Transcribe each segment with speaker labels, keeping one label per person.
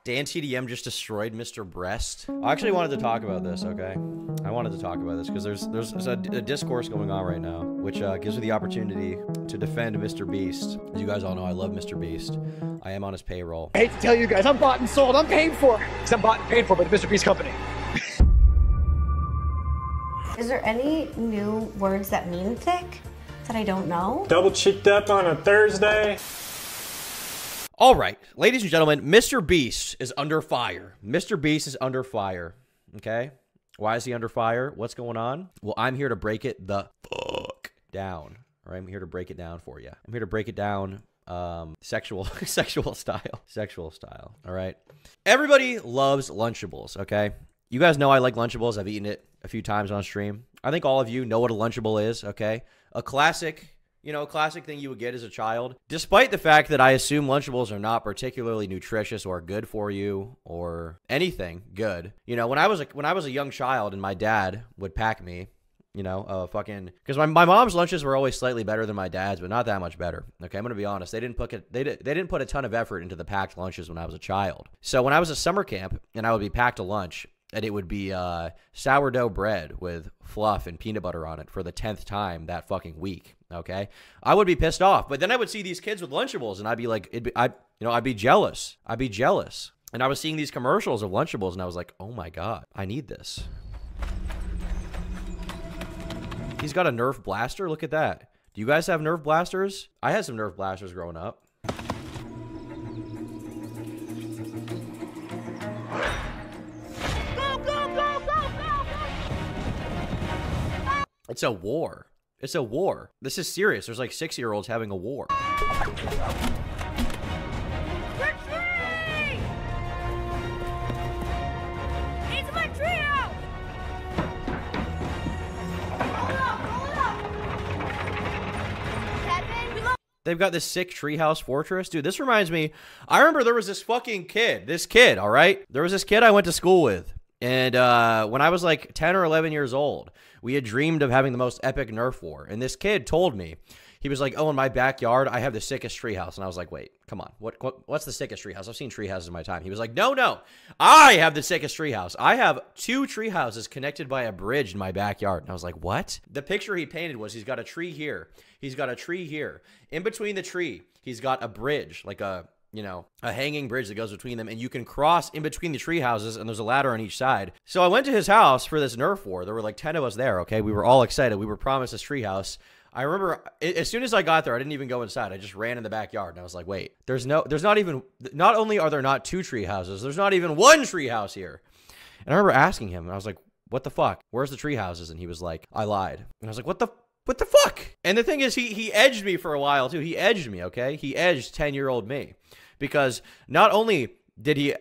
Speaker 1: Dan TDM just destroyed Mr. Breast. I actually wanted to talk about this, okay? I wanted to talk about this because there's a discourse going on right now, which gives me the opportunity to defend MrBeast. As you guys all know, I love MrBeast. I am on his payroll.
Speaker 2: I hate to tell you guys, I'm bought and sold. I'm paid for. Because I'm bought and paid for by the MrBeast company.
Speaker 3: Is there any new words that mean thick that I don't know?
Speaker 4: Double cheeked up on a Thursday.
Speaker 1: All right, ladies and gentlemen, MrBeast is under fire. MrBeast is under fire, okay? Why is he under fire? What's going on? Well, I'm here to break it the fuck down. All right, I'm here to break it down for you. I'm here to break it down sexual style, all right? Everybody loves Lunchables, okay? You guys know I like Lunchables. I've eaten it a few times on stream. I think all of you know what a Lunchable is, okay? A classic, you know, classic thing you would get as a child. Despite the fact that I assume Lunchables are not particularly nutritious or good for you or anything good. You know, when I was a young child and my dad would pack me, you know, because my mom's lunches were always slightly better than my dad's, but not that much better. Okay, I'm gonna be honest. They didn't put a ton of effort into the packed lunches when I was a child. So when I was at summer camp and I would be packed a lunch, and it would be sourdough bread with fluff and peanut butter on it for the 10th time that fucking week, okay? I would be pissed off. But then I would see these kids with Lunchables, and I'd be like, I'd be jealous. I'd be jealous. And I was seeing these commercials of Lunchables, and I was like, oh my God, I need this. He's got a Nerf blaster. Look at that. Do you guys have Nerf blasters? I had some Nerf blasters growing up. It's a war. It's a war. This is serious. There's like 6-year-olds having a war.
Speaker 5: Retreat! It's my trio! Hold up! Kevin, we love.
Speaker 1: They've got this sick treehouse fortress. Dude, this reminds me. I remember there was this fucking kid. This kid, all right? There was this kid I went to school with. And when I was like 10 or 11 years old, we had dreamed of having the most epic Nerf war. And this kid told me, he was like, oh, in my backyard, I have the sickest treehouse. And I was like, wait, come on. What's the sickest treehouse? I've seen treehouses in my time. He was like, no. I have the sickest treehouse. I have 2 treehouses connected by a bridge in my backyard. And I was like, what? The picture he painted was he's got a tree here. He's got a tree here. In between the tree, he's got a bridge, like a hanging bridge that goes between them, and you can cross in between the tree houses, and there's a ladder on each side. So I went to his house for this Nerf war. There were like 10 of us there, okay? We were all excited. We were promised this tree house. I remember as soon as I got there, I didn't even go inside. I just ran in the backyard, and I was like, wait, not only are there not 2 tree houses, there's not even 1 tree house here. And I remember asking him, and I was like, what the fuck? Where's the tree houses? And he was like, I lied. And I was like, what the fuck? And the thing is, he edged me for a while, too. He edged me, okay? He edged 10-year-old me. Because not only did he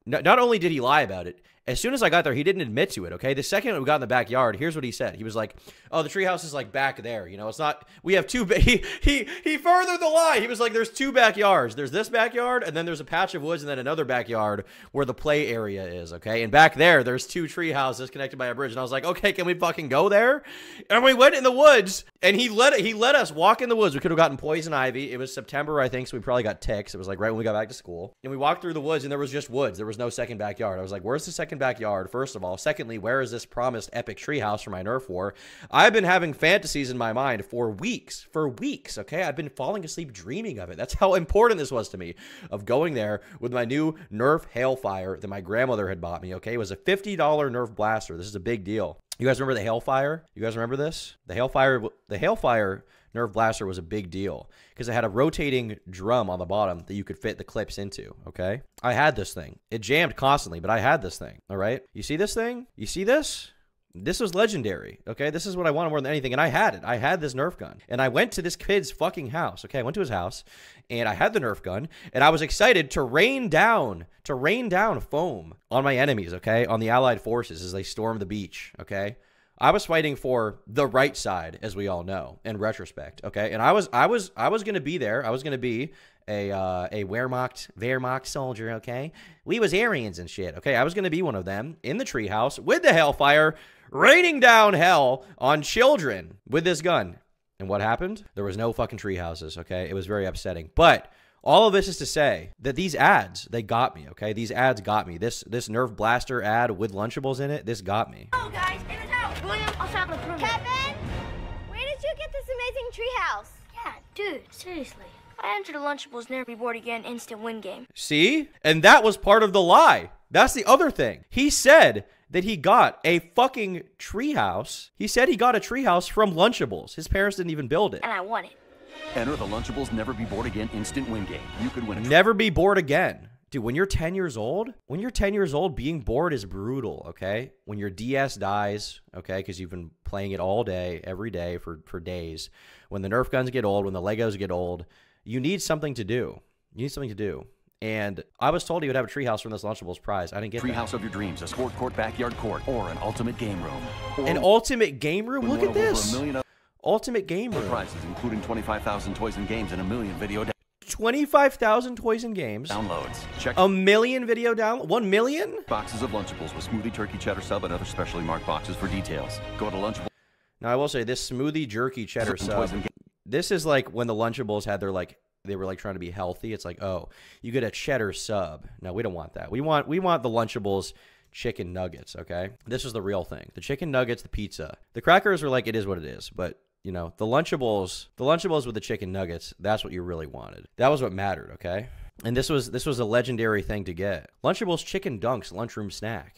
Speaker 1: not only did he lie about it, as soon as I got there, he didn't admit to it, okay? The second we got in the backyard, here's what he said. He was like, oh, the treehouse is like back there, you know, it's not, we have 2, he furthered the lie. He was like, there's 2 backyards. There's this backyard, and then there's a patch of woods, and then another backyard where the play area is, okay? And back there's 2 tree houses connected by a bridge. And I was like, okay, can we fucking go there? And we went in the woods, and he let us walk in the woods. We could have gotten poison ivy. It was September, I think, so we probably got ticks. It was like right when we got back to school. And we walked through the woods, and there was just woods. There was no second backyard. I was like, where's the second backyard, first of all? Secondly, where is this promised epic treehouse for my Nerf war? I've been having fantasies in my mind for weeks, okay? I've been falling asleep dreaming of it. That's how important this was to me, of going there with my new Nerf Hailfire that my grandmother had bought me, okay? It was a $50 Nerf blaster. This is a big deal. You guys remember the Hailfire? You guys remember this? The Hailfire Nerf blaster was a big deal because it had a rotating drum on the bottom that you could fit the clips into, okay? I had this thing. It jammed constantly, but I had this thing, all right? You see this thing? You see this? This was legendary, okay? This is what I wanted more than anything, and I had it. I had this Nerf gun, and I went to this kid's fucking house, okay? I went to his house, and I had the Nerf gun, and I was excited to rain down foam on my enemies, okay? On the Allied forces as they stormed the beach, okay? I was fighting for the right side, as we all know, in retrospect, okay? And I was going to be there. I was going to be a Wehrmacht soldier, okay? We was Aryans and shit, okay? I was going to be one of them in the treehouse with the Hellfire, raining down hell on children with this gun. And what happened? There was no fucking tree houses, okay? It was very upsetting. But All of this is to say that these ads, they got me, okay? These ads got me. This Nerf Blaster ad with Lunchables in it, this got me.
Speaker 5: Oh, guys, in and out. William, I'll stop the perimeter.
Speaker 3: Kevin, where did you get this amazing treehouse?
Speaker 5: Yeah, dude, seriously. I entered a Lunchables Never Be Bored Again instant win game.
Speaker 1: See? And that was part of the lie. That's the other thing. He said that he got a fucking treehouse. He said he got a treehouse from Lunchables. His parents didn't even build it.
Speaker 5: And I won it.
Speaker 6: Enter the Lunchables Never Be Bored Again instant win game. You could win a
Speaker 1: Never be bored again. Dude, when you're 10 years old, being bored is brutal, okay? When your DS dies, okay, because you've been playing it all day, every day for days. When the Nerf guns get old, when the Legos get old, you need something to do. You need something to do. And I was told he would have a treehouse from this Lunchables prize. I didn't get
Speaker 6: treehouse of your dreams, a sport court, backyard court, or an ultimate game room. Or
Speaker 1: an ultimate game room? Look at this. Ultimate game room.
Speaker 6: Prizes, including 25,000 toys and games and a million video
Speaker 1: 25,000 toys and games.
Speaker 6: Downloads. Check
Speaker 1: a million video downloads. 1 million?
Speaker 6: Boxes of Lunchables with smoothie, turkey, cheddar sub, and other specially marked boxes for details. Go to Lunchables.
Speaker 1: Now, I will say, this smoothie jerky cheddar sub, this is like when the Lunchables had their, like, they were like trying to be healthy. It's like, oh, you get a cheddar sub. No, we don't want that. We want the Lunchables chicken nuggets, okay? This is the real thing. The chicken nuggets, the pizza. The crackers are like, it is what it is, but you know, the Lunchables with the chicken nuggets, that's what you really wanted. That was what mattered, okay? And this was a legendary thing to get. Lunchables chicken dunks lunchroom snack.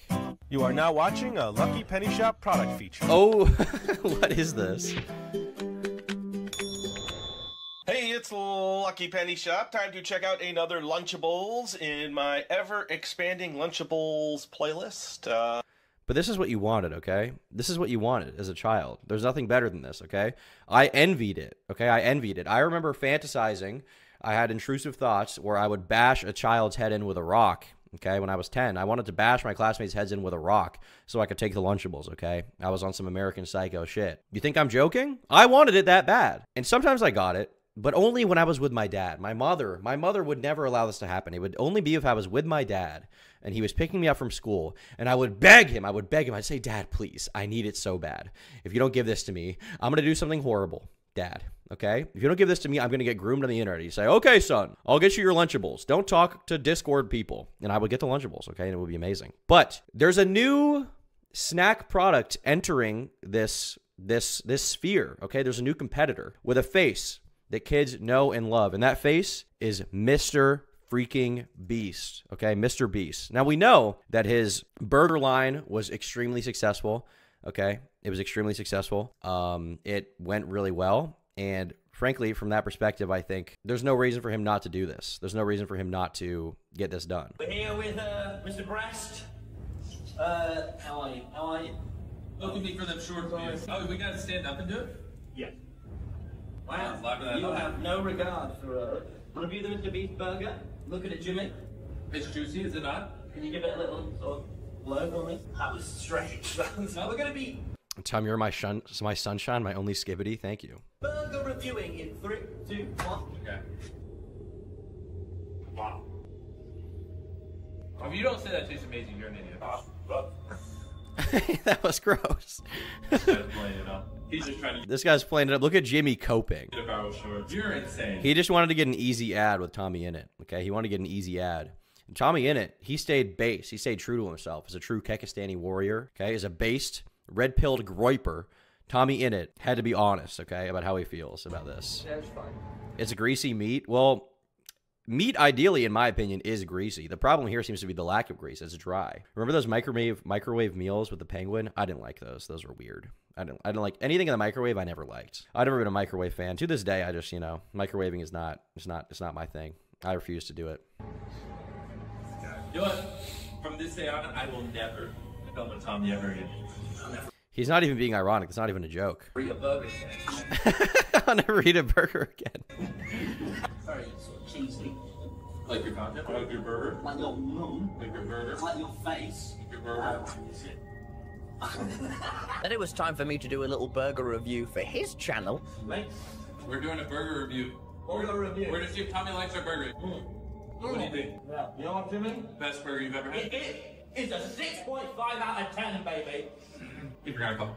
Speaker 7: You are now watching a Lucky Penny Shop product feature.
Speaker 1: Oh, what is this?
Speaker 7: Hey, it's Lucky Penny Shop. Time to check out another Lunchables in my ever-expanding Lunchables playlist.
Speaker 1: But this is what you wanted, okay? This is what you wanted as a child. There's nothing better than this, okay? I envied it, okay? I envied it. I remember fantasizing. I had intrusive thoughts where I would bash a child's head in with a rock, okay? When I was 10, I wanted to bash my classmates' heads in with a rock so I could take the Lunchables, okay? I was on some American Psycho shit. You think I'm joking? I wanted it that bad. And sometimes I got it, but only when I was with my dad. My mother would never allow this to happen. It would only be if I was with my dad and he was picking me up from school, and I would beg him. I'd say, Dad, please, I need it so bad. If you don't give this to me, I'm going to do something horrible, Dad, okay? If you don't give this to me, I'm going to get groomed on the internet. You say, okay, son, I'll get you your Lunchables. Don't talk to Discord people. And I would get the Lunchables, okay? And it would be amazing. But there's a new snack product entering this sphere, okay? There's a new competitor with a face that kids know and love, and that face is Mr. freaking Beast, okay? MrBeast. Now, we know that his burger line was extremely successful, okay? It was extremely successful. It went really well, and frankly, from that perspective, I think there's no reason for him not to do this. There's no reason for him not to get this done.
Speaker 8: We're here with MrBeast. How are you? How are you?
Speaker 9: Looking me for them short videos. Oh, we got to stand up and do it?
Speaker 8: Yeah.
Speaker 9: Wow,
Speaker 8: you have no regard for review the MrBeast burger. Look at it, Jimmy.
Speaker 9: It's juicy, is it not?
Speaker 8: Can you give it a little sort of blow for me? That was strange. So we're gonna be
Speaker 1: Tom, you're my sunshine, my only skibbity. Thank you.
Speaker 8: burger reviewing in 3, 2, 1.
Speaker 9: Okay. Wow. If you don't say that tastes amazing, you're an idiot.
Speaker 1: That was gross.
Speaker 9: This guy's playing it up. He's just trying to
Speaker 1: This guy's playing it up. Look at Jimmy coping.
Speaker 9: get a barrel short. You're insane.
Speaker 1: He just wanted to get an easy ad with Tommy in it, okay? He wanted to get an easy ad. And Tommy in it, he stayed base. He stayed true to himself as a true Kekistani warrior, okay? As a based, red-pilled groiper, Tommy in it had to be honest, okay, about how he feels about this.
Speaker 8: Yeah, it's fine.
Speaker 1: It's a greasy meat. Well, meat, ideally, in my opinion, is greasy. The problem here seems to be the lack of grease. It's dry. Remember those microwave meals with the penguin? I didn't like those. Those were weird. I didn't like anything in the microwave. I never liked. I've never been a microwave fan. To this day, I just, you know, microwaving is not. It's not my thing. I refuse to do it.
Speaker 9: You know what? From this day on, I will never film a Tommy ever again.
Speaker 1: He's not even being ironic. It's not even a joke.
Speaker 8: Eat a burger again.
Speaker 1: I'll never eat a burger again.
Speaker 8: Very sort of cheesy.
Speaker 9: Like your content? Like your burger?
Speaker 8: Like your mum.
Speaker 9: Like your burger?
Speaker 8: Like your face.
Speaker 9: Like your burger?
Speaker 10: Then it was time for me to do a little burger review for his channel.
Speaker 9: Mate, we're doing a burger review.
Speaker 8: Burger review.
Speaker 9: We're to see if Tommy likes our burger. What do you think?
Speaker 8: Yeah. You know what, Jimmy?
Speaker 9: Best burger you've ever had?
Speaker 8: It is a 6.5 out of 10, baby.
Speaker 9: You forgot a couple.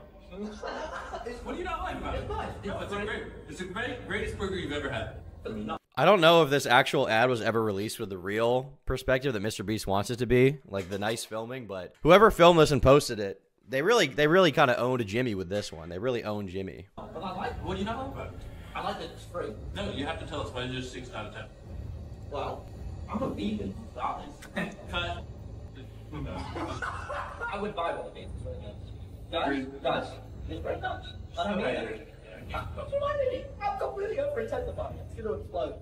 Speaker 9: What do you not like about it?
Speaker 8: It's nice.
Speaker 9: No, it's a great. It's the greatest burger you've ever had.
Speaker 1: I don't know if this actual ad was ever released with the real perspective that MrBeast wants it to be, like the nice filming, but whoever filmed this and posted it, they really kind of owned Jimmy with this one. They really owned Jimmy.
Speaker 9: But I like it. What do you not like about it? I like that it's free. No, you have to tell us why it's just 6 out of 10.
Speaker 8: Well, I'm a vegan, to be honest.
Speaker 9: Cut.
Speaker 8: I would buy one of these. Guys, it's very nice. I'm completely up for testifying. It's going to explode.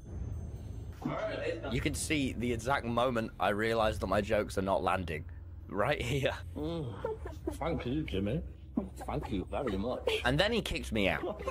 Speaker 10: You can see the exact moment I realized that my jokes are not landing. Right here.
Speaker 8: Thank you, Jimmy. Thank you very much.
Speaker 10: And then he kicked me out.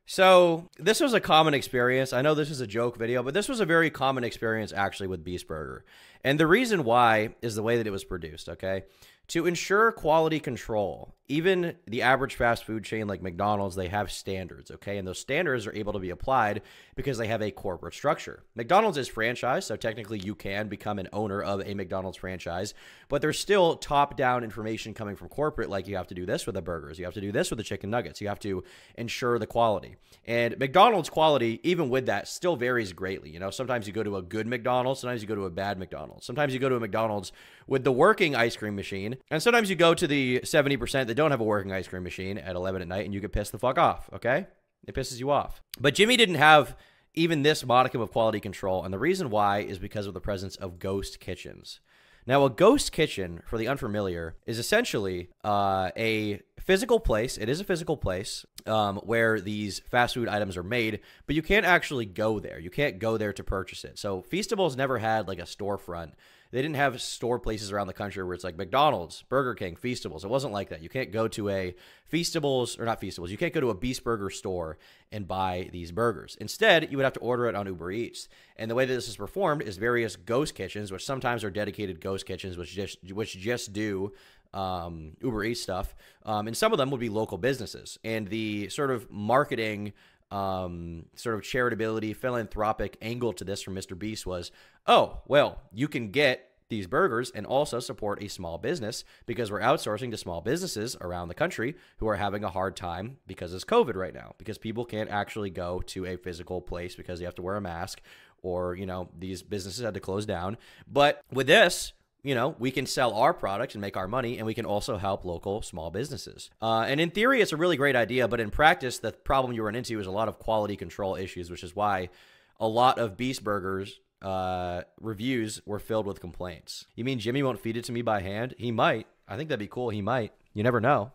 Speaker 1: So this was a common experience. I know this is a joke video, but this was a very common experience actually with Beast Burger. And the reason why is the way that it was produced, okay? To ensure quality control, even the average fast food chain like McDonald's, they have standards, okay? And those standards are able to be applied because they have a corporate structure. McDonald's is franchised, so technically you can become an owner of a McDonald's franchise, but there's still top-down information coming from corporate, like you have to do this with the burgers, you have to do this with the chicken nuggets, you have to ensure the quality. And McDonald's quality, even with that, still varies greatly. You know, sometimes you go to a good McDonald's, sometimes you go to a bad McDonald's. Sometimes you go to a McDonald's with the working ice cream machine, and sometimes you go to the 70% that don't have a working ice cream machine at 11 at night and you get pissed the fuck off, okay? It pisses you off. But Jimmy didn't have even this modicum of quality control, and the reason why is because of the presence of ghost kitchens. Now, a ghost kitchen, for the unfamiliar, is essentially a physical place. It is a physical place where these fast food items are made, but you can't actually go there. You can't go there to purchase it. So Feastables never had like a storefront. They didn't have store places around the country where it's like McDonald's, Burger King, Feastables. It wasn't like that. You can't go to a Feastables, or not Feastables, you can't go to a Beast Burger store and buy these burgers. Instead, you would have to order it on Uber Eats. And the way that this is performed is various ghost kitchens, which sometimes are dedicated ghost kitchens, which just do Uber Eats stuff. And some of them would be local businesses. And the sort of marketing sort of charitability, philanthropic angle to this from MrBeast was, oh, well, you can get these burgers and also support a small business because we're outsourcing to small businesses around the country who are having a hard time because it's COVID right now, because people can't actually go to a physical place because you have to wear a mask, or, you know, these businesses had to close down. But with this, you know, we can sell our products and make our money, and we can also help local small businesses. And in theory, it's a really great idea, but in practice, the problem you run into is a lot of quality control issues, which is why a lot of Beast Burgers reviews were filled with complaints. You mean Jimmy won't feed it to me by hand? He might. I think that'd be cool. He might. You never know.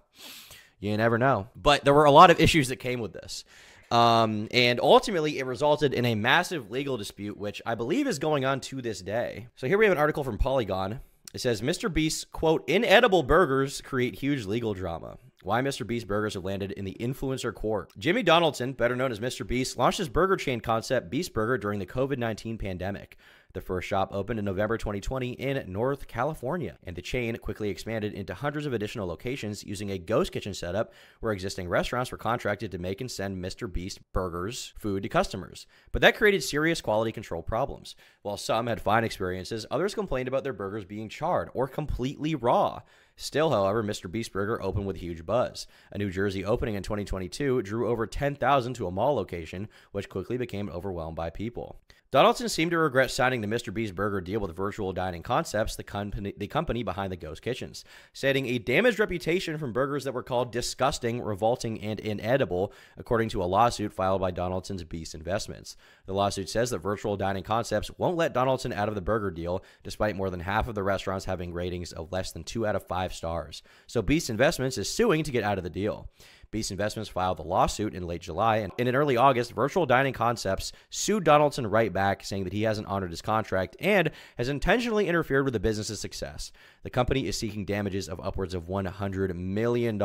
Speaker 1: You never know. But there were a lot of issues that came with this. And ultimately, it resulted in a massive legal dispute, which I believe is going on to this day. So here we have an article from Polygon. It says, MrBeast's, quote, inedible burgers create huge legal drama. Why MrBeast burgers have landed in the influencer court. Jimmy Donaldson, better known as MrBeast, launched his burger chain concept, Beast Burger, during the COVID-19 pandemic. The first shop opened in November 2020 in North California, and the chain quickly expanded into hundreds of additional locations using a ghost kitchen setup where existing restaurants were contracted to make and send MrBeast burgers food to customers. But that created serious quality control problems. While some had fine experiences, others complained about their burgers being charred or completely raw. Still, however, MrBeast Burger opened with huge buzz. A New Jersey opening in 2022 drew over 10,000 to a mall location, which quickly became overwhelmed by people. Donaldson seemed to regret signing the MrBeast Burger deal with Virtual Dining Concepts, the company behind the ghost kitchens, citing a damaged reputation from burgers that were called disgusting, revolting, and inedible, according to a lawsuit filed by Donaldson's Beast Investments. The lawsuit says that Virtual Dining Concepts won't let Donaldson out of the burger deal, despite more than half of the restaurants having ratings of less than 2 out of 5 stars. So Beast Investments is suing to get out of the deal. Beast Investments filed the lawsuit in late July, and in early August, Virtual Dining Concepts sued Donaldson right back, saying that he hasn't honored his contract and has intentionally interfered with the business's success. The company is seeking damages of upwards of $100 million.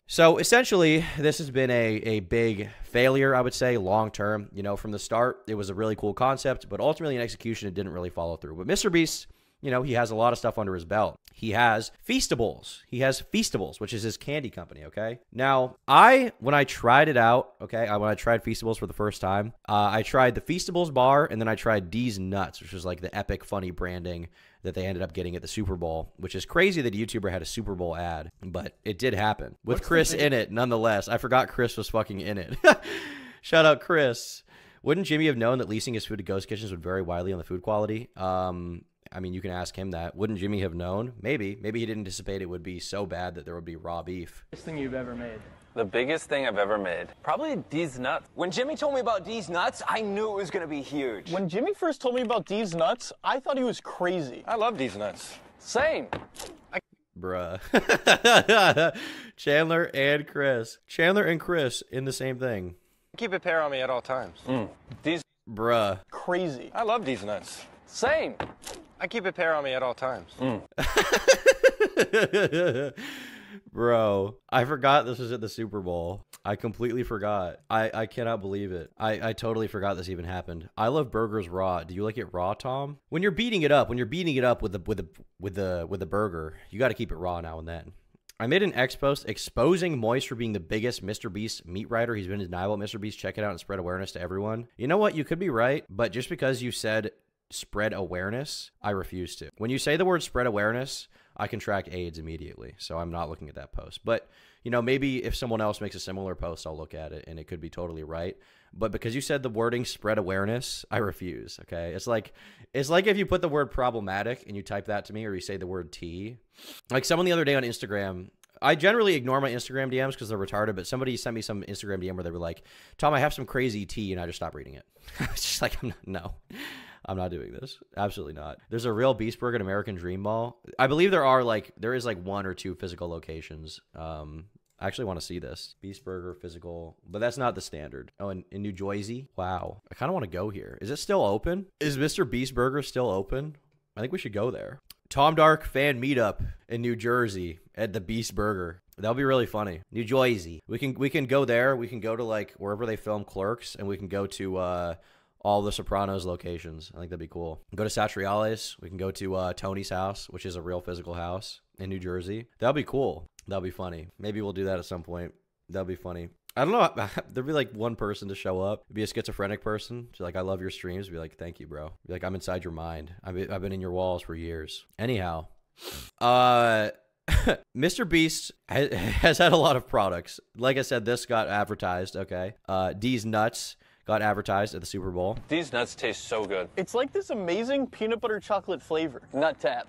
Speaker 1: So essentially, this has been a big failure, I would say, long term. You know, from the start, it was a really cool concept, but ultimately in execution, it didn't really follow through. But MrBeast, you know, he has a lot of stuff under his belt. He has Feastables. He has Feastables, which is his candy company, okay? Now, when I tried it out, okay, when I tried Feastables for the first time, I tried the Feastables bar, and then I tried D's Nuts, which was like the epic funny branding that they ended up getting at the Super Bowl, which is crazy that a YouTuber had a Super Bowl ad, but it did happen. With Chris in it, nonetheless. I forgot Chris was fucking in it. Shout out Chris. Wouldn't Jimmy have known that leasing his food to ghost kitchens would vary widely on the food quality? I mean, you can ask him that. Wouldn't Jimmy have known? Maybe. Maybe he didn't anticipate it would be so bad that there would be raw beef.
Speaker 2: Biggest thing you've ever made.
Speaker 11: The biggest thing I've ever made. Probably these nuts.
Speaker 12: When Jimmy told me about these nuts, I knew it was going to be huge.
Speaker 2: When Jimmy first told me about these nuts, I thought he was crazy.
Speaker 11: I love these nuts. Same.
Speaker 1: Bruh. Chandler and Chris. Chandler and Chris in the same thing.
Speaker 11: Keep a pair on me at all times. These.
Speaker 1: Bruh.
Speaker 2: Crazy.
Speaker 11: I love these nuts. Same. I keep a pair on me at all times.
Speaker 1: Bro, I forgot this was at the Super Bowl. I completely forgot. I cannot believe it. I totally forgot this even happened. I love burgers raw. Do you like it raw, Tom? When you're beating it up with the burger, you got to keep it raw now and then. I made an X post exposing Moist for being the biggest MrBeast meat writer. He's been deniable at MrBeast. Check it out and spread awareness to everyone. You know what? You could be right, but just because you said spread awareness, I refuse to. When you say the word spread awareness, I contract AIDS immediately, so I'm not looking at that post. But, you know, maybe if someone else makes a similar post, I'll look at it, and it could be totally right. But because you said the wording spread awareness, I refuse, okay? It's like if you put the word problematic and you type that to me, or you say the word T. Like someone the other day on Instagram, I generally ignore my Instagram DMs because they're retarded, but somebody sent me some Instagram DM where they were like, Tom, I have some crazy tea, and I just stopped reading it. I was just like, no. I'm not doing this. Absolutely not. There's a real Beast Burger at American Dream Mall. I believe there is like 1 or 2 physical locations. I actually want to see this. Beast Burger physical, but that's not the standard. Oh, in New Jersey? Wow. I kind of want to go here. Is it still open? Is Mr. Burger still open? I think we should go there. Tom Dark fan meetup in New Jersey at the Beast Burger. That'll be really funny. New Jersey. We can go there. We can go to like wherever they film Clerks, and we can go to all the Sopranos locations. I think that'd be cool. Go to Satriales. We can go to Tony's house, which is a real physical house in New Jersey. That'd be cool. That'd be funny. Maybe we'll do that at some point. That'd be funny. I don't know. There'd be like one person to show up. It'd be a schizophrenic person. She's like, I love your streams. Be like, thank you, bro. Be like, I'm inside your mind. I've been in your walls for years. Anyhow, MrBeast has had a lot of products. Like I said, this got advertised. Okay. D's Nuts got advertised at the Super Bowl.
Speaker 11: These nuts taste so good.
Speaker 2: It's like this amazing peanut butter chocolate flavor.
Speaker 11: Nut tap.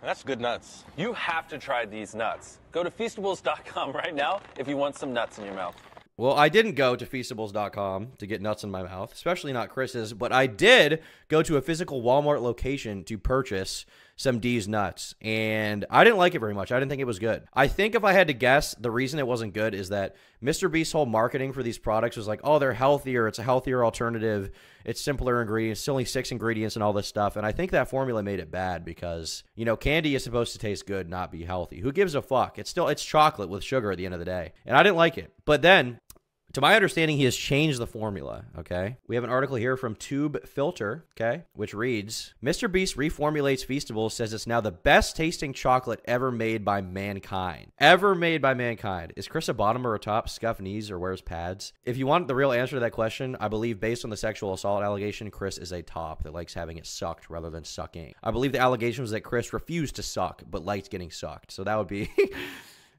Speaker 11: That's good nuts. You have to try these nuts. Go to Feastables.com right now if you want some nuts in your mouth.
Speaker 1: Well, I didn't go to Feastables.com to get nuts in my mouth, especially not Chris's, but I did go to a physical Walmart location to purchase some D's Nuts, and I didn't like it very much. I didn't think it was good. I think if I had to guess, the reason it wasn't good is that MrBeast's whole marketing for these products was like, oh, they're healthier. It's a healthier alternative. It's simpler ingredients. It's only 6 ingredients and all this stuff, and I think that formula made it bad because, you know, candy is supposed to taste good, not be healthy. Who gives a fuck? It's chocolate with sugar at the end of the day, and I didn't like it. But then, to my understanding, he has changed the formula, okay? We have an article here from Tube Filter, okay, which reads, MrBeast reformulates Feastables, says it's now the best tasting chocolate ever made by mankind. Ever made by mankind. Is Chris a bottom or a top? Scuff knees or wears pads? If you want the real answer to that question, I believe based on the sexual assault allegation, Chris is a top that likes having it sucked rather than sucking. I believe the allegation was that Chris refused to suck, but liked getting sucked. So that would be...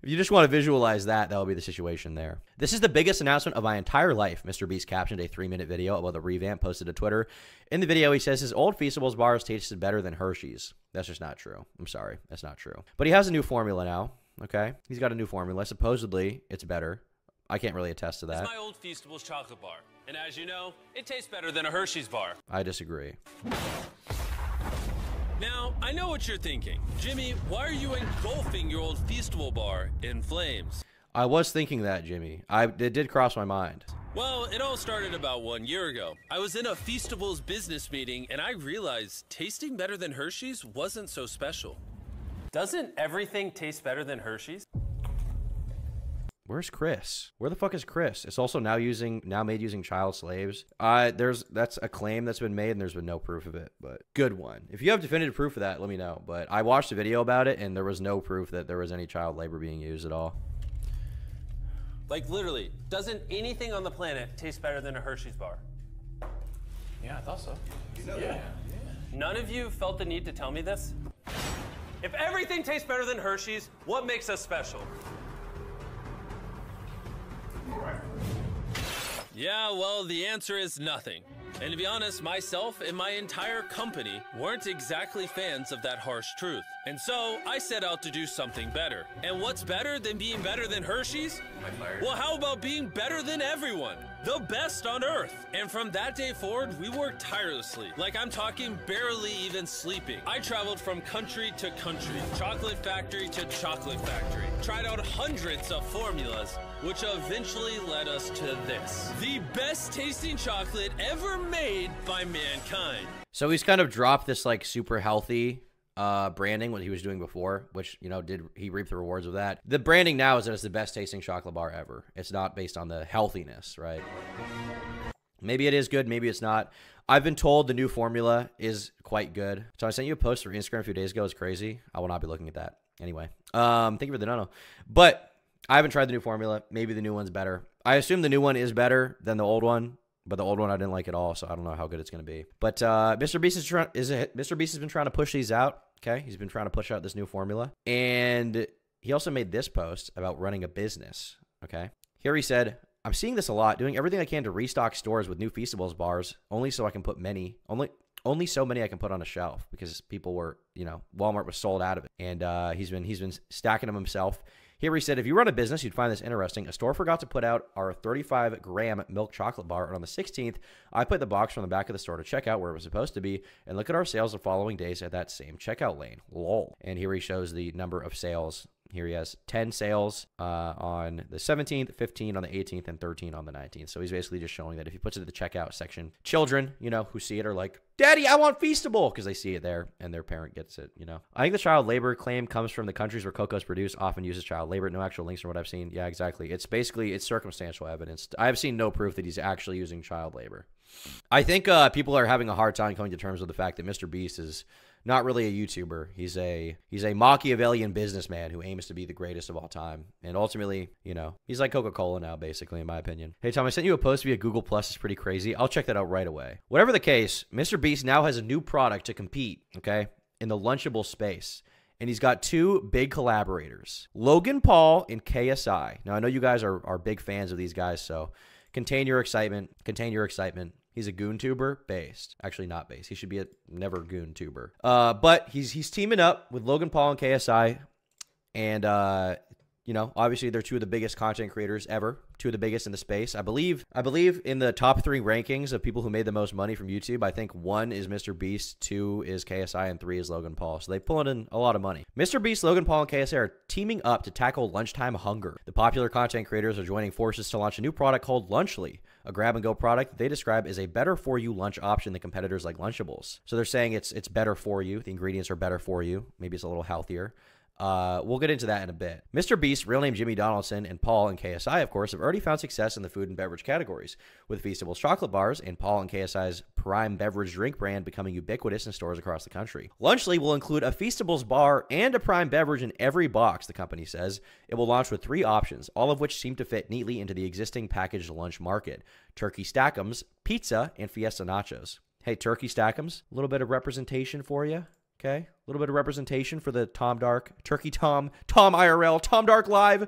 Speaker 1: If you just want to visualize that, that would be the situation there. This is the biggest announcement of my entire life. MrBeast captioned a 3-minute video about the revamp posted to Twitter. In the video, he says his old Feastables bars tasted better than Hershey's. That's just not true. I'm sorry. That's not true. But he has a new formula now, okay? He's got a new formula. Supposedly, it's better. I can't really attest to that.
Speaker 13: It's my old Feastables chocolate bar. And as you know, it tastes better than a Hershey's bar.
Speaker 1: I disagree.
Speaker 13: Now, I know what you're thinking. Jimmy, why are you engulfing your old Feastable bar in flames?
Speaker 1: I was thinking that, Jimmy. It did cross my mind.
Speaker 13: Well, it all started about 1 year ago. I was in a Feastables business meeting, and I realized tasting better than Hershey's wasn't so special. Doesn't everything taste better than Hershey's?
Speaker 1: Where's Chris? Where the fuck is Chris? It's also now made using child slaves. That's a claim that's been made, and there's been no proof of it, but good one. If you have definitive proof of that, let me know. But I watched a video about it, and there was no proof that there was any child labor being used at all.
Speaker 13: Like literally, doesn't anything on the planet taste better than a Hershey's bar?
Speaker 2: Yeah, I thought so.
Speaker 13: Yeah. None of you felt the need to tell me this? If everything tastes better than Hershey's, what makes us special? Yeah, well, the answer is nothing. And to be honest, myself and my entire company weren't exactly fans of that harsh truth. And so I set out to do something better. And what's better than being better than Hershey's? Well, how about being better than everyone? The best on earth. And from that day forward, we worked tirelessly. Like I'm talking barely even sleeping. I traveled from country to country, chocolate factory to chocolate factory. Tried out hundreds of formulas, which eventually led us to this. The best tasting chocolate ever made by mankind.
Speaker 1: So he's kind of dropped this like super healthy branding, what he was doing before, which, you know, he reaped the rewards of that. The branding now is that it's the best tasting chocolate bar ever. It's not based on the healthiness, right? Maybe it is good, maybe it's not. I've been told the new formula is quite good. So I sent you a post through Instagram a few days ago. It's crazy. I will not be looking at that. Anyway, thank you for the no-no. But I haven't tried the new formula. Maybe the new one's better. I assume the new one is better than the old one, but the old one I didn't like at all, so I don't know how good it's going to be. But MrBeast has been trying to push these out. Okay, he's been trying to push out this new formula, and he also made this post about running a business. Okay, here he said, "I'm seeing this a lot, doing everything I can to restock stores with new Feastables bars, only so I can put only so many I can put on a shelf because people were, you know, Walmart was sold out of it, and he's been stacking them himself." Here he said, "If you run a business, you'd find this interesting. A store forgot to put out our 35-gram milk chocolate bar, and on the 16th, I put the box from the back of the store to check out where it was supposed to be, and look at our sales the following days at that same checkout lane. Lol." And here he shows the number of sales. Here he has 10 sales on the 17th, 15 on the 18th, and 13 on the 19th. So he's basically just showing that if he puts it at the checkout section, children, you know, who see it are like, "Daddy, I want Feastable," because they see it there and their parent gets it, you know. I think the child labor claim comes from the countries where cocoa is produced, often uses child labor. No actual links from what I've seen. Yeah, exactly. It's basically, it's circumstantial evidence. I have seen no proof that he's actually using child labor. I think people are having a hard time coming to terms with the fact that MrBeast is not really a YouTuber. He's a Machiavellian businessman who aims to be the greatest of all time. And ultimately, you know, he's like Coca-Cola now, basically, in my opinion. Hey, Tom, I sent you a post via Google Plus. It's pretty crazy. I'll check that out right away. Whatever the case, MrBeast now has a new product to compete, okay, in the Lunchable space. And he's got two big collaborators, Logan Paul and KSI. Now, I know you guys are big fans of these guys, so contain your excitement. Contain your excitement. He's a goon tuber, based. Actually, not based. He should be a never goon tuber. But he's teaming up with Logan Paul and KSI. And, you know, obviously they're two of the biggest content creators ever. Two of the biggest in the space. I believe in the top 3 rankings of people who made the most money from YouTube, I think 1 is MrBeast, 2 is KSI, and 3 is Logan Paul. So they pull in a lot of money. MrBeast, Logan Paul, and KSI are teaming up to tackle lunchtime hunger. The popular content creators are joining forces to launch a new product called Lunchly, a grab-and-go product that they describe as a better-for-you lunch option than competitors like Lunchables. So they're saying it's better for you. The ingredients are better for you. Maybe it's a little healthier. We'll get into that in a bit. MrBeast, real name Jimmy Donaldson, and Paul and KSI, of course, have already found success in the food and beverage categories, with Feastable's chocolate bars and Paul and KSI's prime beverage drink brand becoming ubiquitous in stores across the country. Lunchly will include a Feastable's bar and a prime beverage in every box, the company says. It will launch with 3 options, all of which seem to fit neatly into the existing packaged lunch market: Turkey Stack'ems, pizza, and Fiesta Nachos. Hey, Turkey Stack'ems, a little bit of representation for you. Okay, a little bit of representation for the Tom Dark, Turkey Tom IRL, Tom Dark Live,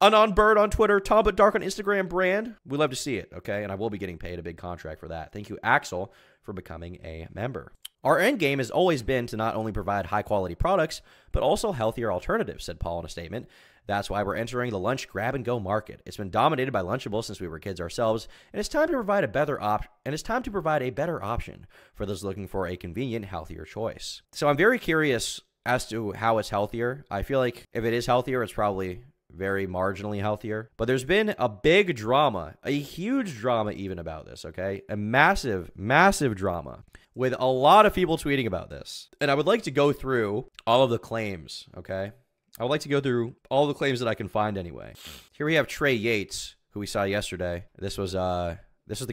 Speaker 1: Anon Bird on Twitter, Tom But Dark on Instagram brand. We love to see it, okay? And I will be getting paid a big contract for that. Thank you, Axel, for becoming a member. Our end game has always been to not only provide high-quality products, but also healthier alternatives, said Paul in a statement. That's why we're entering the lunch grab-and-go market. It's been dominated by Lunchables since we were kids ourselves, and it's time to provide a better option for those looking for a convenient, healthier choice. So I'm very curious as to how it's healthier. I feel like if it is healthier, it's probably very marginally healthier. But there's been a big drama, a huge drama even about this, okay? A massive, massive drama with a lot of people tweeting about this. And I would like to go through all of the claims, okay? I would like to go through all the claims that I can find anyway. Here we have Trey Yates, who we saw yesterday. This was the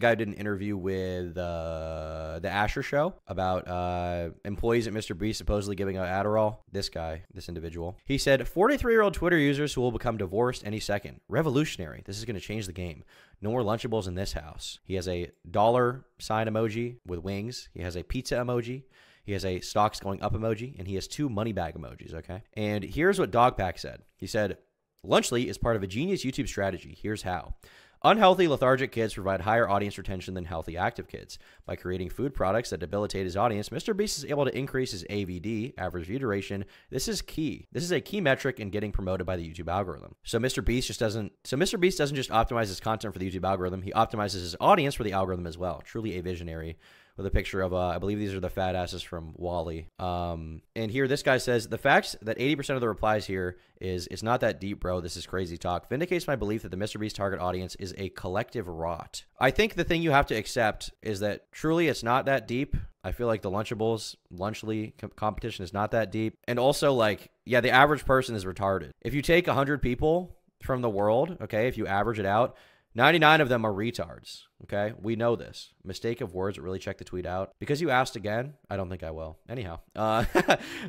Speaker 1: guy who did an interview with the Asher Show about employees at MrBeast supposedly giving out Adderall. This guy, this individual. He said, 43-year-old Twitter users who will become divorced any second. Revolutionary. This is going to change the game. No more Lunchables in this house. He has a $ sign emoji with wings. He has a pizza emoji. He has a stocks going up emoji, and he has 2 money bag emojis, okay? And here's what Dogpack said. He said, Lunchly is part of a genius YouTube strategy. Here's how. Unhealthy, lethargic kids provide higher audience retention than healthy, active kids. By creating food products that debilitate his audience, MrBeast is able to increase his AVD, average view duration. This is key. This is a key metric in getting promoted by the YouTube algorithm. So MrBeast doesn't just optimize his content for the YouTube algorithm. He optimizes his audience for the algorithm as well. Truly a visionary. With a picture of, I believe these are the fat asses from Wall-E. And here this guy says, the fact that 80% of the replies here is, it's not that deep, bro. This is crazy talk. Vindicates my belief that the MrBeast target audience is a collective rot. I think the thing you have to accept is that truly it's not that deep. I feel like the Lunchables, Lunchly competition is not that deep. And also, like, yeah, the average person is retarded. If you take 100 people from the world, okay, if you average it out, 99 of them are retards, okay? We know this. Mistake of words, really check the tweet out. Because you asked again, I don't think I will. Anyhow,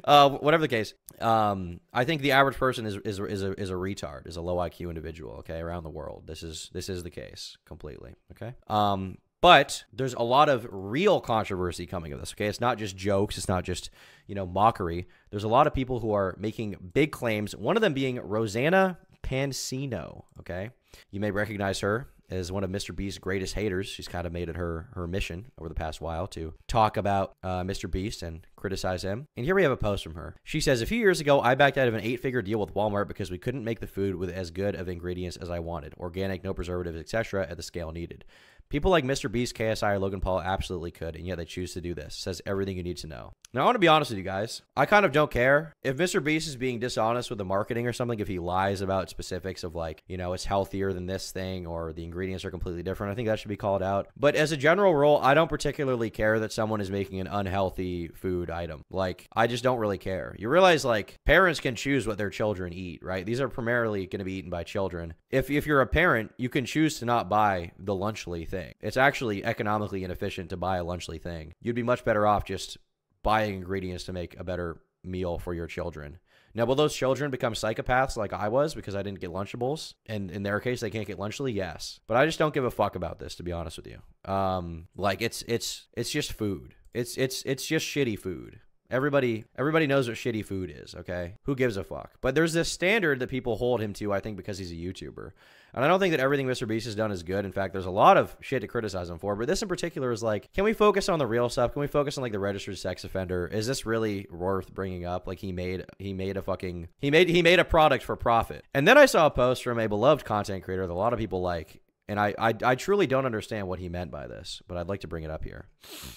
Speaker 1: whatever the case, I think the average person is a retard, is a low IQ individual, okay, around the world. This is the case completely, okay? But there's a lot of real controversy coming of this, okay? It's not just jokes. It's not just, you know, mockery. There's a lot of people who are making big claims, one of them being Rosanna Panino, okay? You may recognize her as one of MrBeast's greatest haters. She's kind of made it her mission over the past while to talk about MrBeast and criticize him. And here we have a post from her. She says, a few years ago, I backed out of an 8-figure deal with Walmart because we couldn't make the food with as good of ingredients as I wanted. Organic, no preservatives, etc. at the scale needed. People like MrBeast, KSI, or Logan Paul absolutely could, and yet they choose to do this. Says everything you need to know. Now, I want to be honest with you guys. I kind of don't care. If MrBeast is being dishonest with the marketing or something, if he lies about specifics of, like, you know, it's healthier than this thing or the ingredients are completely different, I think that should be called out. But as a general rule, I don't particularly care that someone is making an unhealthy food item. Like, I just don't really care. You realize, like, parents can choose what their children eat, right? These are primarily going to be eaten by children. If you're a parent, you can choose to not buy the Lunchly thing. It's actually economically inefficient to buy a Lunchly thing. You'd be much better off just buying ingredients to make a better meal for your children. Now, will those children become psychopaths like I was because I didn't get Lunchables? And in their case, they can't get Lunchly? Yes. But I just don't give a fuck about this, to be honest with you. Like, it's just food. It's just shitty food. Everybody knows what shitty food is, okay? Who gives a fuck? But there's this standard that people hold him to, I think, because he's a YouTuber. And I don't think that everything MrBeast has done is good. In fact, there's a lot of shit to criticize him for. But this in particular is like, can we focus on the real stuff? Can we focus on, like, the registered sex offender? Is this really worth bringing up? Like, he made a product for profit. And then I saw a post from a beloved content creator that a lot of people like. And I truly don't understand what he meant by this, but I'd like to bring it up here.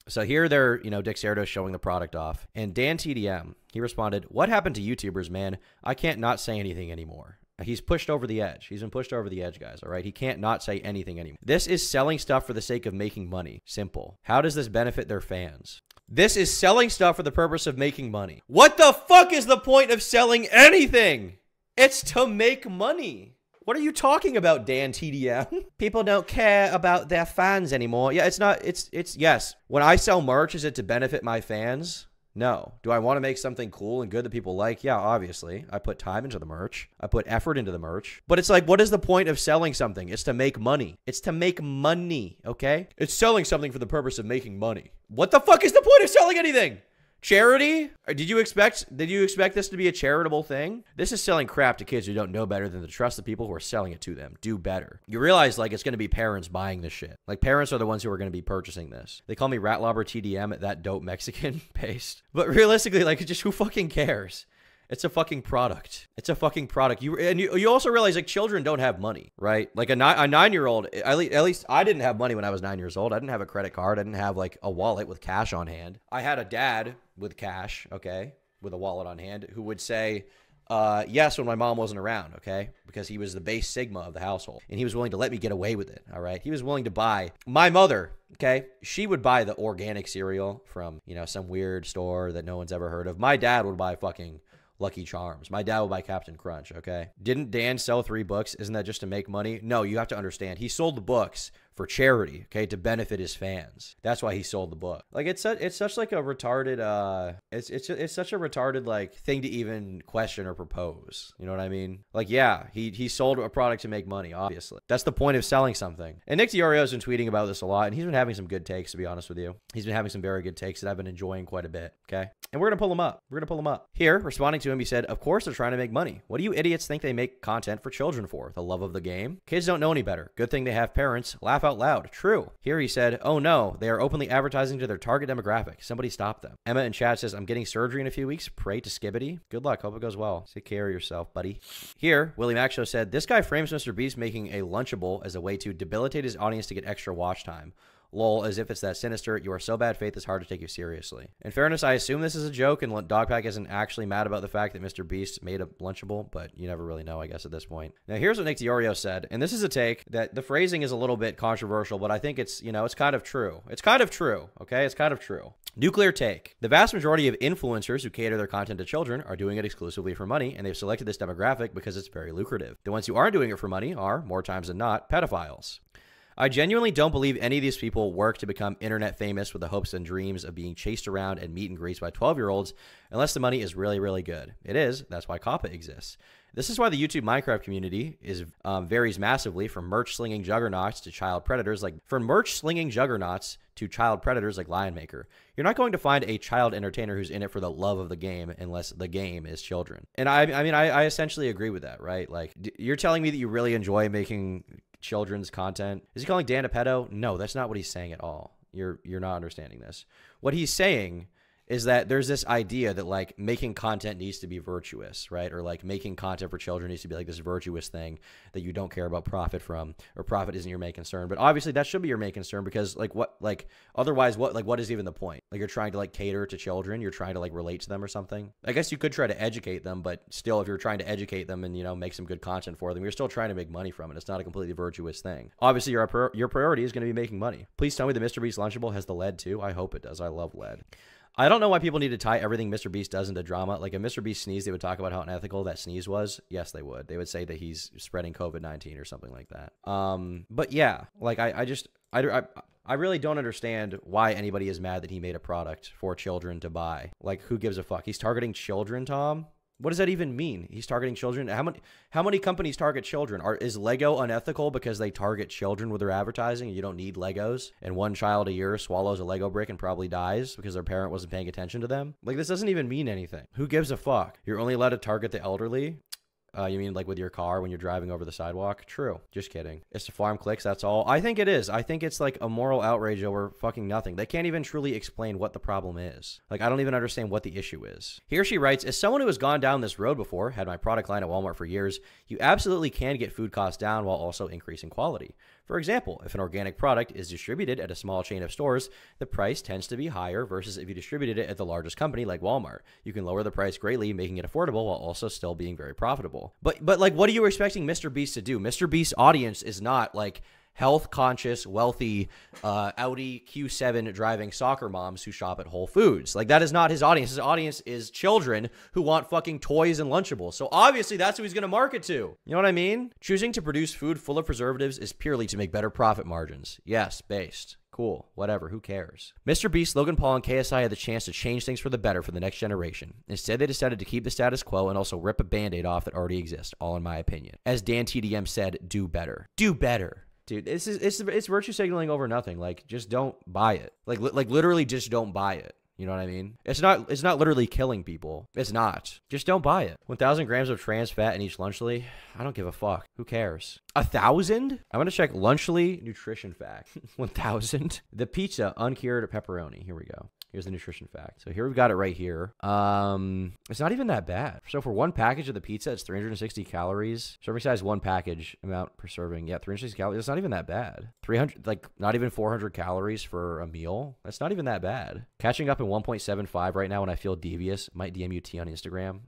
Speaker 1: So here they're, you know, Dick Cerdo showing the product off. And Dan TDM, he responded, what happened to YouTubers, man? I can't not say anything anymore. He's pushed over the edge. He's been pushed over the edge, guys, all right? He can't not say anything anymore. This is selling stuff for the sake of making money. Simple. How does this benefit their fans? This is selling stuff for the purpose of making money. What the fuck is the point of selling anything? It's to make money. What are you talking about, Dan TDM? People don't care about their fans anymore. Yeah, it's not, it's yes. When I sell merch, is it to benefit my fans? No. Do I want to make something cool and good that people like? Yeah, obviously. I put time into the merch. I put effort into the merch. But it's like, what is the point of selling something? It's to make money. It's to make money, okay? It's selling something for the purpose of making money. What the fuck is the point of selling anything? Charity? Did you expect this to be a charitable thing? This is selling crap to kids who don't know better than to trust the people who are selling it to them. Do better. You realize, like, it's going to be parents buying this shit. Like, parents are the ones who are going to be purchasing this. They call me Ratlobber TDM at that dope Mexican paste. But realistically, like, just who fucking cares? It's a fucking product. It's a fucking product. You also realize, like, children don't have money, right? Like a 9-year-old, at least I didn't have money when I was 9 years old. I didn't have a credit card. I didn't have, like, a wallet with cash on hand. I had a dad with cash, okay, with a wallet on hand, who would say yes when my mom wasn't around, okay, because he was the base sigma of the household, and he was willing to let me get away with it, all right? He was willing to buy. My mother, okay, she would buy the organic cereal from, you know, some weird store that no one's ever heard of. My dad would buy fucking Lucky Charms. My dad would buy Captain Crunch, okay? Didn't Dan sell 3 books? Isn't that just to make money? No, you have to understand. He sold the books for charity, okay, to benefit his fans. That's why he sold the book. Like it's such like a retarded it's such a retarded like thing to even question or propose. You know what I mean? Like yeah, he sold a product to make money, obviously. That's the point of selling something. And Nick DiOrio's been tweeting about this a lot, and he's been having some good takes, to be honest with you. He's been having some very good takes that I've been enjoying quite a bit, okay? And we're going to pull him up. We're going to pull him up. Here, responding to him, he said, "Of course they're trying to make money. What do you idiots think they make content for children for? The love of the game? Kids don't know any better. Good thing they have parents. Laugh out loud. True." Here he said, "Oh no, they are openly advertising to their target demographic. Somebody stop them." Emma in chat says, "I'm getting surgery in a few weeks. Pray to Skibbity." Good luck. Hope it goes well. Take care of yourself, buddy. Here, Willie Mack Show said, "This guy frames MrBeast making a Lunchable as a way to debilitate his audience to get extra watch time. Lol, as if it's that sinister. You are so bad, Faith, it's hard to take you seriously." In fairness, I assume this is a joke, and Dogpack isn't actually mad about the fact that MrBeast made a Lunchable, but you never really know, I guess, at this point. Now, here's what Nick DiOrio said, and this is a take that the phrasing is a little bit controversial, but I think it's, you know, it's kind of true. It's kind of true, okay? It's kind of true. Nuclear take. The vast majority of influencers who cater their content to children are doing it exclusively for money, and they've selected this demographic because it's very lucrative. The ones who aren't doing it for money are, more times than not, pedophiles. I genuinely don't believe any of these people work to become internet famous with the hopes and dreams of being chased around and meet and greets by 12-year-olds unless the money is really, really good. It is. That's why COPPA exists. This is why the YouTube Minecraft community varies massively from merch-slinging juggernauts to child predators like Lion Maker. You're not going to find a child entertainer who's in it for the love of the game unless the game is children. And I mean, I essentially agree with that, right? Like, you're telling me that you really enjoy making children's content. Is he calling Dan a pedo? No, that's not what he's saying at all. You're not understanding this. What he's saying is that there's this idea that like making content needs to be virtuous, right? Or like making content for children needs to be like this virtuous thing that you don't care about profit from, or profit isn't your main concern. But obviously that should be your main concern, because otherwise what is even the point? Like, you're trying to like cater to children, you're trying to like relate to them or something. I guess you could try to educate them, but still, if you're trying to educate them and, you know, make some good content for them, you're still trying to make money from it. It's not a completely virtuous thing. Obviously your priority is going to be making money. Please tell me the MrBeast Lunchable has the lead too. I hope it does. I love lead. I don't know why people need to tie everything MrBeast does into drama. Like, if MrBeast sneezed, they would talk about how unethical that sneeze was. Yes, they would. They would say that he's spreading COVID-19 or something like that. But yeah, like I really don't understand why anybody is mad that he made a product for children to buy. Like, who gives a fuck? He's targeting children, Tom? What does that even mean? He's targeting children? How many companies target children? Is Lego unethical because they target children with their advertising and you don't need Legos? And one child a year swallows a Lego brick and probably dies because their parent wasn't paying attention to them? Like, this doesn't even mean anything. Who gives a fuck? You're only allowed to target the elderly? You mean like with your car when you're driving over the sidewalk? True. Just kidding. It's to farm clicks, that's all. I think it is. I think it's like a moral outrage over fucking nothing. They can't even truly explain what the problem is. Like, I don't even understand what the issue is. Here she writes, "As someone who has gone down this road before, had my product line at Walmart for years, you absolutely can get food costs down while also increasing quality. For example, if an organic product is distributed at a small chain of stores, the price tends to be higher versus if you distributed it at the largest company like Walmart. You can lower the price greatly, making it affordable while also still being very profitable." But like, what are you expecting MrBeast to do? MrBeast's audience is not like health conscious, wealthy, Audi Q7 driving soccer moms who shop at Whole Foods. Like, that is not his audience. His audience is children who want fucking toys and Lunchables. So obviously that's who he's going to market to. You know what I mean? Choosing to produce food full of preservatives is purely to make better profit margins. Yes, based. Cool. Whatever. Who cares? MrBeast, Logan Paul, and KSI had the chance to change things for the better for the next generation. Instead, they decided to keep the status quo and also rip a Band-Aid off that already exists, all in my opinion. As Dan TDM said, do better. Do better. Dude, it's virtue signaling over nothing. Like, just don't buy it. Like literally just don't buy it. You know what I mean? It's not literally killing people. It's not. Just don't buy it. 1,000 grams of trans fat in each Lunchly. I don't give a fuck. Who cares? 1,000? I'm gonna check Lunchly nutrition fact. 1,000. The pizza uncured pepperoni. Here we go. Here's the nutrition fact. So here we've got it right here. It's not even that bad. So for one package of the pizza, it's 360 calories. Serving size, one package amount per serving. Yeah, 360 calories. It's not even that bad. 300, like not even 400 calories for a meal. That's not even that bad. Catching up in 1.75 right now when I feel devious. Might DM you T on Instagram.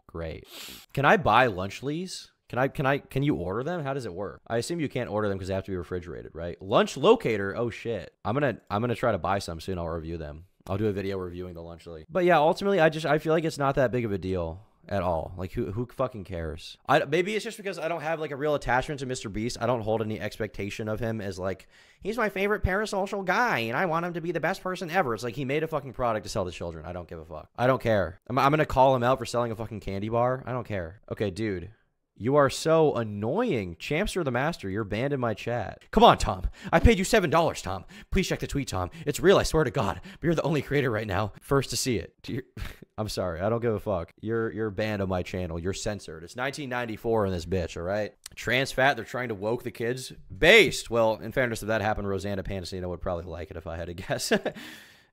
Speaker 1: Great. Can I buy Lunchlys? Can you order them? How does it work? I assume you can't order them because they have to be refrigerated, right? Lunch Locator. Oh shit. I'm gonna try to buy some soon. I'll review them. I'll do a video reviewing the Lunchly. But yeah, ultimately, I feel like it's not that big of a deal. at all. Like, who fucking cares? Maybe it's just because I don't have like a real attachment to MrBeast. I don't hold any expectation of him as like, he's my favorite parasocial guy and I want him to be the best person ever. It's like he made a fucking product to sell to children. I don't give a fuck. I don't care. I'm gonna call him out for selling a fucking candy bar. I don't care. Okay, dude. You are so annoying. Champster the Master, you're banned in my chat. Come on, Tom. I paid you $7, Tom. Please check the tweet, Tom. It's real, I swear to God. But you're the only creator right now first to see it. I'm sorry. I don't give a fuck. You're banned on my channel. You're censored. It's 1994 in this bitch, all right? Trans fat, they're trying to woke the kids. Based. Well, in fairness, if that happened, Rosanna Panino would probably like it if I had to guess.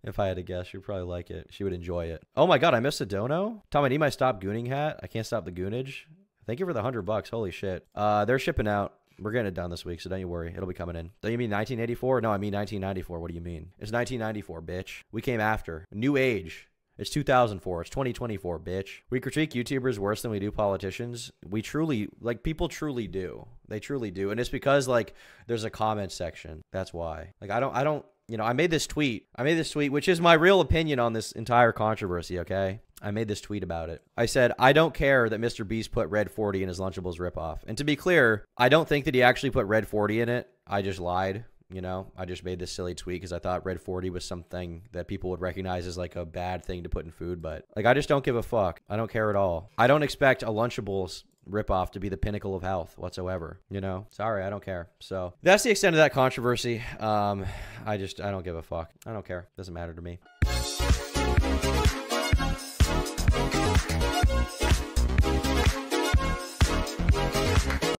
Speaker 1: If I had to guess, she'd probably like it. She would enjoy it. Oh my God, I missed a dono? Tom, I need my stop gooning hat. I can't stop the goonage. Thank you for the $100. Holy shit. They're shipping out. We're getting it done this week, so don't you worry. It'll be coming in. Don't you mean 1984? No, I mean 1994. What do you mean? It's 1994, bitch. We came after. New age. It's 2004. It's 2024, bitch. We critique YouTubers worse than we do politicians. We truly, like, people truly do. They truly do. And it's because, like, there's a comment section. That's why. Like, I don't, you know, I made this tweet, which is my real opinion on this entire controversy, okay? I made this tweet about it. I said, I don't care that MrBeast put Red 40 in his Lunchables ripoff. And to be clear, I don't think that he actually put Red 40 in it. I just lied. You know, I just made this silly tweet because I thought Red 40 was something that people would recognize as like a bad thing to put in food. But like, I just don't give a fuck. I don't care at all. I don't expect a Lunchables ripoff to be the pinnacle of health whatsoever, you know? Sorry, I don't care. So that's the extent of that controversy. I don't give a fuck. I don't care. Doesn't matter to me.